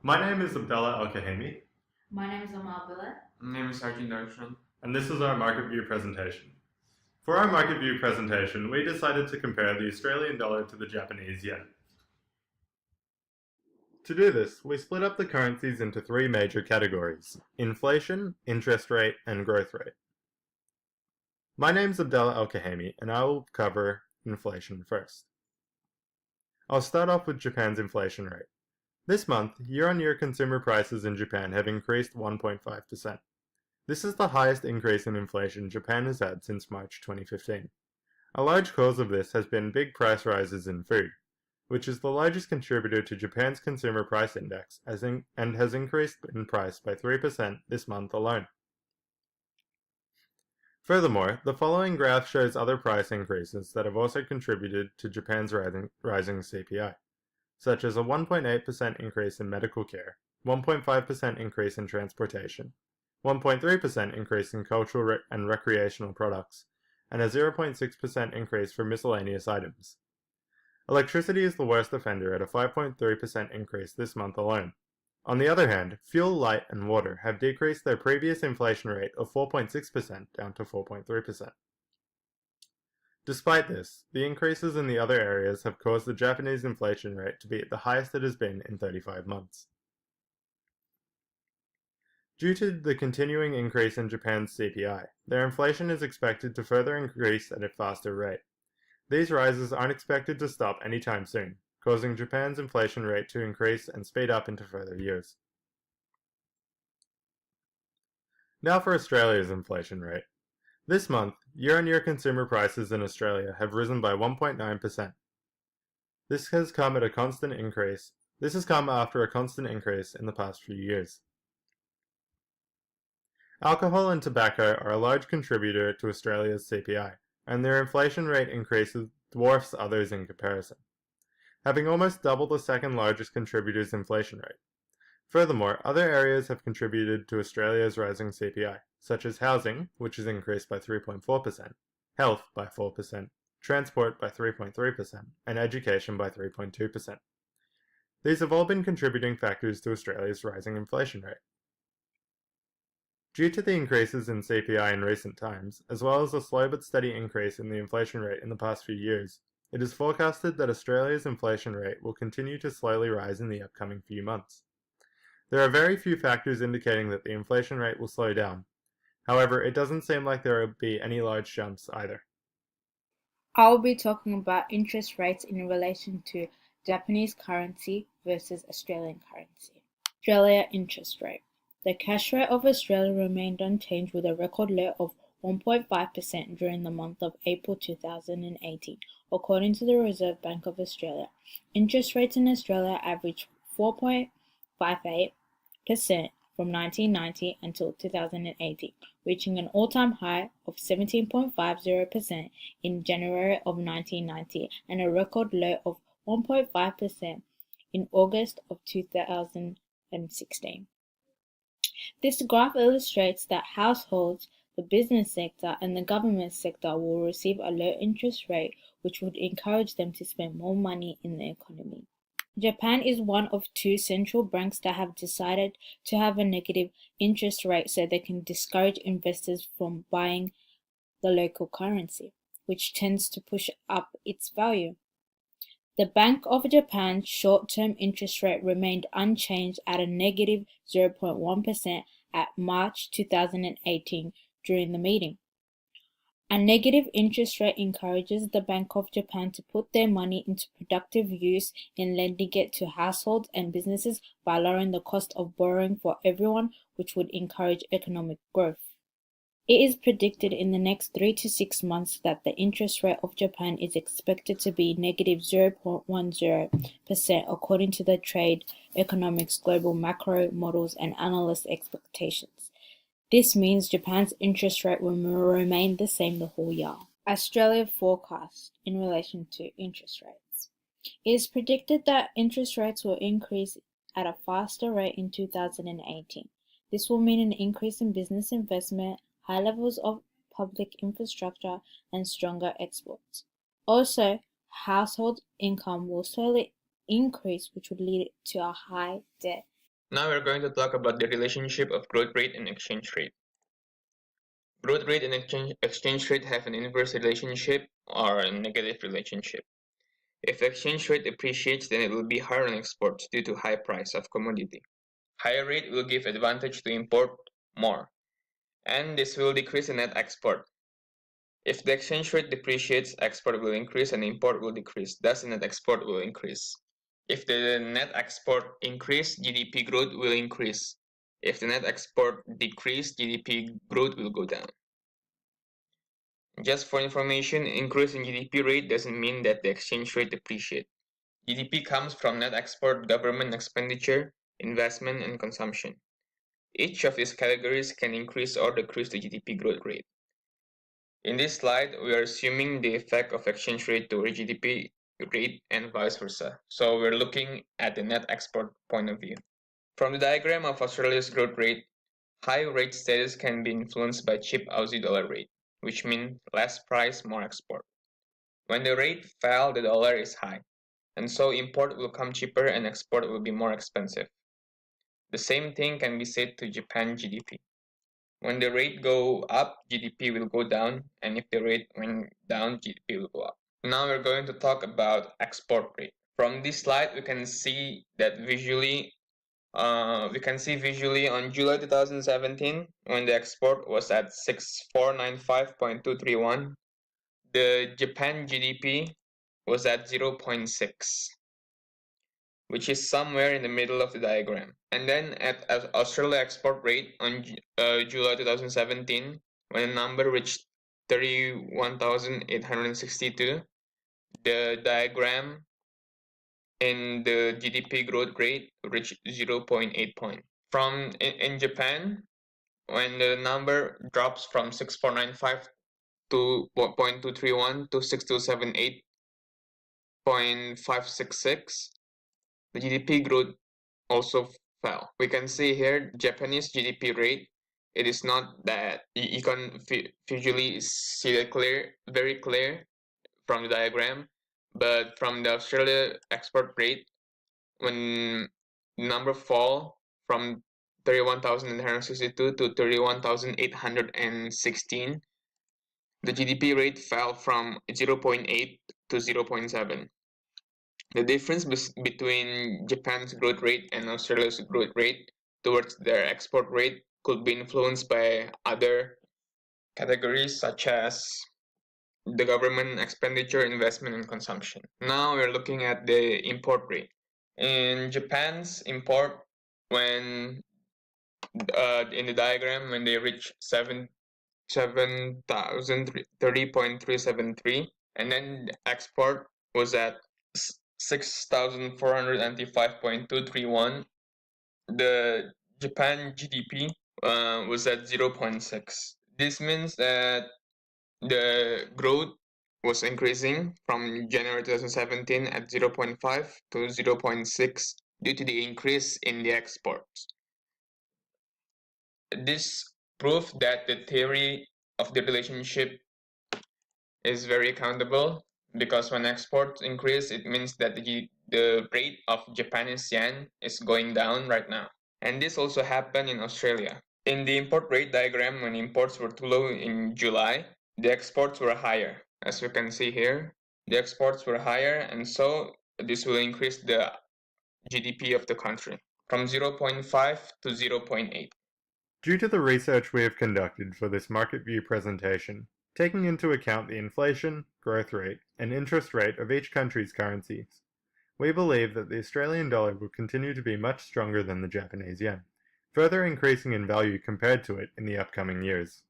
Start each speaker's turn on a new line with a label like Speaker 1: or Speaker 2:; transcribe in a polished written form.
Speaker 1: My name is Abdallah Al-Kahimi,
Speaker 2: My name is Amal Billet.
Speaker 3: My name is Arjun Darshan.
Speaker 1: and this is our market view presentation. For our market view presentation, we decided to compare the Australian dollar to the Japanese yen. To do this, we split up the currencies into three major categories: inflation, interest rate, and growth rate. My name is Abdallah Al-Kahimi, and I will cover inflation first. I'll start off with Japan's inflation rate. This month, year-on-year consumer prices in Japan have increased 1.5%. This is the highest increase in inflation Japan has had since March 2015. A large cause of this has been big price rises in food, which is the largest contributor to Japan's consumer price index and has increased in price by 3% this month alone. Furthermore, the following graph shows other price increases that have also contributed to Japan's rising CPI, such as a 1.8% increase in medical care, 1.5% increase in transportation, 1.3% increase in cultural and recreational products, and a 0.6% increase for miscellaneous items. Electricity is the worst offender at a 5.3% increase this month alone. On the other hand, fuel, light, and water have decreased their previous inflation rate of 4.6% down to 4.3%. Despite this, the increases in the other areas have caused the Japanese inflation rate to be at the highest it has been in 35 months. Due to the continuing increase in Japan's CPI, their inflation is expected to further increase at a faster rate. These rises aren't expected to stop anytime soon, causing Japan's inflation rate to increase and speed up into further years. Now for Australia's inflation rate. This month, year-on-year consumer prices in Australia have risen by 1.9%. This has come after a constant increase in the past few years. Alcohol and tobacco are a large contributor to Australia's CPI, and their inflation rate increases dwarfs others in comparison, having almost double the second largest contributor's inflation rate. Furthermore, other areas have contributed to Australia's rising CPI, such as housing, which has increased by 3.4%, health by 4%, transport by 3.3%, and education by 3.2%. These have all been contributing factors to Australia's rising inflation rate. Due to the increases in CPI in recent times, as well as a slow but steady increase in the inflation rate in the past few years, it is forecasted that Australia's inflation rate will continue to slowly rise in the upcoming few months. There are very few factors indicating that the inflation rate will slow down. However, it doesn't seem like there will be any large jumps either.
Speaker 2: I'll be talking about interest rates in relation to Japanese currency versus Australian currency. Australia interest rate. The cash rate of Australia remained unchanged with a record low of 1.5% during the month of April 2018, according to the Reserve Bank of Australia. Interest rates in Australia averaged 4.58% from 1990 until 2018, reaching an all-time high of 17.50% in January of 1990 and a record low of 1.5% in August of 2016. This graph illustrates that households, the business sector, and the government sector will receive a low interest rate, which would encourage them to spend more money in the economy. Japan is one of two central banks that have decided to have a negative interest rate so they can discourage investors from buying the local currency, which tends to push up its value. The Bank of Japan's short-term interest rate remained unchanged at a negative 0.1% at March 2018 during the meeting. A negative interest rate encourages the Bank of Japan to put their money into productive use in lending it to households and businesses by lowering the cost of borrowing for everyone, which would encourage economic growth. It is predicted in the next 3 to 6 months that the interest rate of Japan is expected to be negative 0.10% according to the Trade Economics Global Macro Models and Analyst expectations. This means Japan's interest rate will remain the same the whole year. Australia forecast in relation to interest rates. It is predicted that interest rates will increase at a faster rate in 2018. This will mean an increase in business investment, high levels of public infrastructure, and stronger exports. Also, household income will slowly increase, which would lead to a high debt
Speaker 3: Now we're going to talk about the relationship of growth rate and exchange rate. Growth rate and exchange rate have an inverse relationship or a negative relationship. If the exchange rate appreciates, then it will be higher on exports due to high price of commodity. Higher rate will give advantage to import more, and this will decrease the net export. If the exchange rate depreciates, export will increase and import will decrease, thus the net export will increase. If the net export increase, GDP growth will increase. If the net export decrease, GDP growth will go down. Just for information, increase in GDP rate doesn't mean that the exchange rate depreciates. GDP comes from net export, government expenditure, investment, and consumption. Each of these categories can increase or decrease the GDP growth rate. In this slide, we are assuming the effect of exchange rate to GDP rate and vice versa. So we're looking at the net export point of view. From the diagram of Australia's growth rate, high rate status can be influenced by cheap Aussie dollar rate, which means less price, more export. When the rate fell, the dollar is high, and so import will come cheaper and export will be more expensive. The same thing can be said to Japan GDP. When the rate go up, GDP will go down, and if the rate went down, GDP will go up. Now we're going to talk about export rate. From this slide, we can see visually on July 2017, when the export was at 6495.231, the Japan GDP was at 0.6, which is somewhere in the middle of the diagram. And then at Australia export rate on July 2017, when the number reached 31,862, the diagram in the GDP growth rate reached 0.8 point. In Japan, when the number drops from 6495 to 0.231 to 6278.566, the GDP growth also fell. We can see here Japanese GDP rate. It is not that you can visually see it very clear from the diagram, but from the Australia export rate, when number fall from 31,862 to 31,816, the GDP rate fell from 0.8 to 0.7. The difference between Japan's growth rate and Australia's growth rate towards their export rate could be influenced by other categories such as the government expenditure, investment, and consumption. Now we're looking at the import rate. In Japan's import, when in the diagram, when they reach 7,030.373, and then the export was at 6,495.231, the Japan GDP was at 0.6. This means that the growth was increasing from January 2017 at 0.5 to 0.6 due to the increase in the exports. This proves that the theory of the relationship is very accountable, because when exports increase, it means that the rate of Japanese yen is going down right now. And this also happened in Australia. In the import rate diagram, when imports were too low in July, the exports were higher. As you can see here, the exports were higher, and so this will increase the GDP of the country from 0.5 to 0.8.
Speaker 1: Due to the research we have conducted for this market view presentation, taking into account the inflation, growth rate, and interest rate of each country's currencies, we believe that the Australian dollar will continue to be much stronger than the Japanese yen, further increasing in value compared to it in the upcoming years.